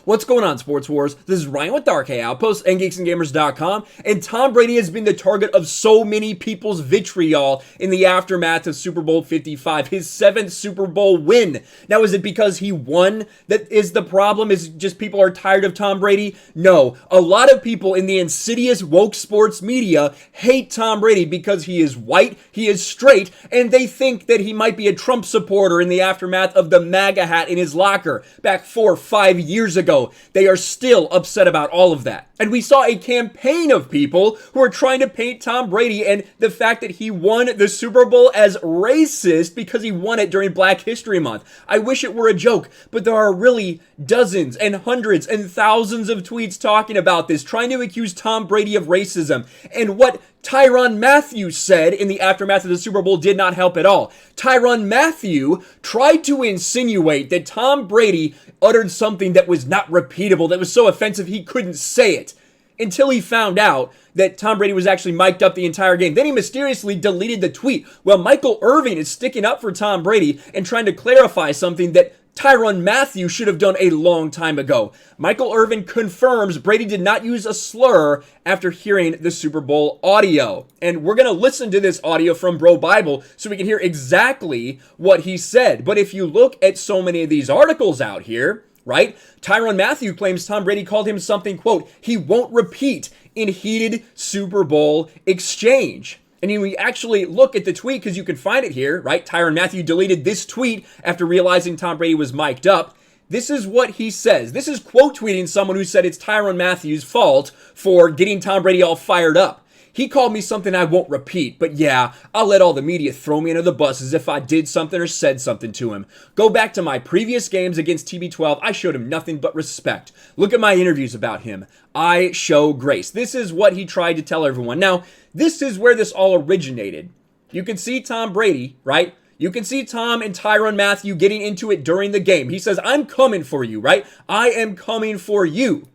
What's going on, Sports Wars? This is Ryan with Dark Outpost and GeeksandGamers.com, and Tom Brady has been the target of so many people's vitriol in the aftermath of Super Bowl 55, his 7th Super Bowl win. Now, is it because he won that is the problem? Is it just people are tired of Tom Brady? No. A lot of people in the insidious woke sports media hate Tom Brady because he is white, he is straight, and they think that he might be a Trump supporter in the aftermath of the MAGA hat in his locker back 4 or 5 years ago. They are still upset about all of that. And we saw a campaign of people who are trying to paint Tom Brady and the fact that he won the Super Bowl as racist because he won it during Black History Month. I wish it were a joke, but there are really dozens and hundreds and thousands of tweets talking about this, trying to accuse Tom Brady of racism. And what Tyrann Mathieu said in the aftermath of the Super Bowl did not help at all. Tyrann Mathieu tried to insinuate that Tom Brady uttered something that was not repeatable, that was so offensive he couldn't say it, until he found out that Tom Brady was actually mic'd up the entire game. Then he mysteriously deleted the tweet. Well, Michael Irvin is sticking up for Tom Brady and trying to clarify something that Tyrann Mathieu should have done a long time ago. Michael Irvin confirms Brady did not use a slur after hearing the Super Bowl audio. And we're going to listen to this audio from Bro Bible so we can hear exactly what he said. But if you look at so many of these articles out here, right, Tyrann Mathieu claims Tom Brady called him something, quote, he won't repeat in heated Super Bowl exchange. And we actually look at the tweet because you can find it here, right? Tyrann Mathieu deleted this tweet after realizing Tom Brady was mic'd up. This is what he says. This is quote tweeting someone who said it's Tyrann Mathieu's fault for getting Tom Brady all fired up. He called me something I won't repeat, but yeah, I'll let all the media throw me under the bus as if I did something or said something to him. Go back to my previous games against TB12, I showed him nothing but respect. Look at my interviews about him. I show grace. This is what he tried to tell everyone. Now, this is where this all originated. You can see Tom Brady, right? You can see Tom and Tyrann Mathieu getting into it during the game. He says, I'm coming for you, right? I am coming for you.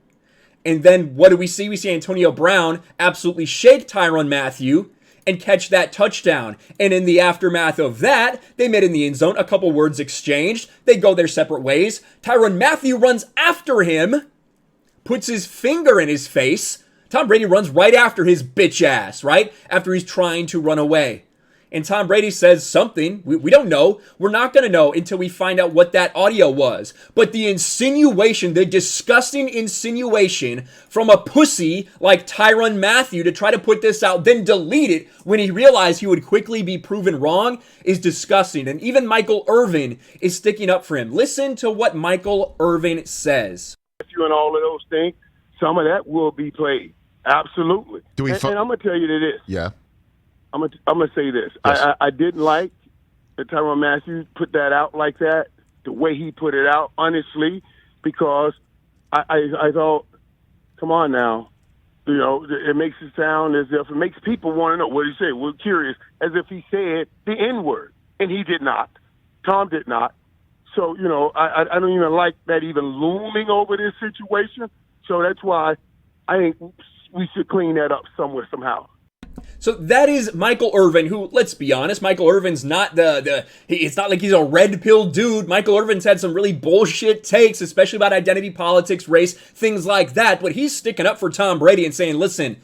And then what do we see? We see Antonio Brown absolutely shake Tyrann Mathieu and catch that touchdown. And in the aftermath of that, they met in the end zone, a couple words exchanged. They go their separate ways. Tyrann Mathieu runs after him, puts his finger in his face. Tom Brady runs right after his bitch ass, right? After he's trying to run away. And Tom Brady says something. We don't know. We're not going to know until we find out what that audio was. But the insinuation, the disgusting insinuation from a pussy like Tyrann Mathieu to try to put this out, then delete it when he realized he would quickly be proven wrong is disgusting. And even Michael Irvin is sticking up for him. Listen to what Michael Irvin says. You and all of those things, some of that will be played. Absolutely. And I'm going to tell you this. Yeah. I'm gonna say this. Yes. I didn't like that Tyrann Mathieu put that out like that, the way he put it out, honestly, because I thought, come on now, you know, it makes it sound as if it makes people want to know what he said. We're curious, as if he said the N-word, and he did not. Tom did not. So, you know, I don't even like that even looming over this situation. So that's why I think we should clean that up somewhere, somehow. So that is Michael Irvin, who, let's be honest, Michael Irvin's not it's not like he's a red pill dude. Michael Irvin's had some really bullshit takes, especially about identity politics, race, things like that. But he's sticking up for Tom Brady and saying, listen,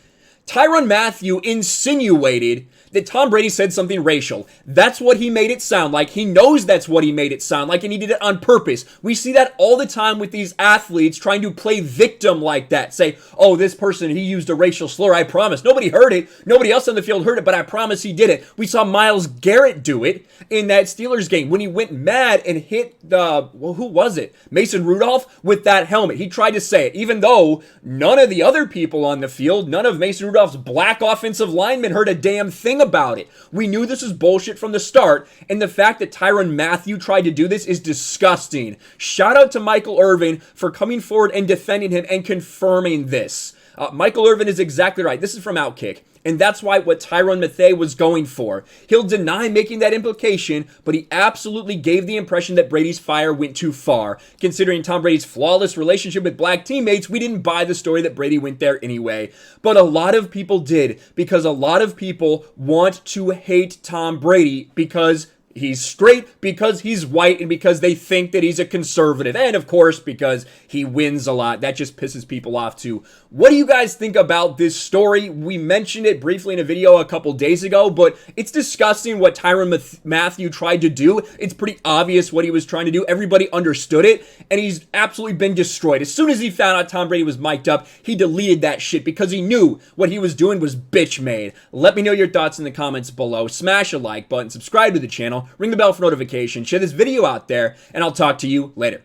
Tyrann Mathieu insinuated that Tom Brady said something racial. That's what he made it sound like. He knows that's what he made it sound like, and he did it on purpose. We see that all the time with these athletes trying to play victim like that. Say, oh, this person, he used a racial slur, I promise. Nobody heard it. Nobody else on the field heard it, but I promise he did it. We saw Myles Garrett do it in that Steelers game when he went mad and hit who was it? Mason Rudolph with that helmet. He tried to say it, even though none of the other people on the field, none of Mason Rudolph's black offensive linemen heard a damn thing about it. We knew this was bullshit from the start, and the fact that Tyrann Mathieu tried to do this is disgusting. Shout out to Michael Irvin for coming forward and defending him and confirming this. Michael Irvin is exactly right. This is from Outkick. And that's what Tyrann Mathieu was going for. He'll deny making that implication, but he absolutely gave the impression that Brady's fire went too far. Considering Tom Brady's flawless relationship with black teammates, we didn't buy the story that Brady went there anyway. But a lot of people did, because a lot of people want to hate Tom Brady because He's straight because he's white and because they think that he's a conservative. And of course, because he wins a lot. That just pisses people off too. What do you guys think about this story? We mentioned it briefly in a video a couple days ago, but it's disgusting what Tyrann Mathieu tried to do. It's pretty obvious what he was trying to do. Everybody understood it, and he's absolutely been destroyed. As soon as he found out Tom Brady was mic'd up, he deleted that shit because he knew what he was doing was bitch made. Let me know your thoughts in the comments below. Smash a like button, subscribe to the channel, ring the bell for notifications, share this video out there, and I'll talk to you later.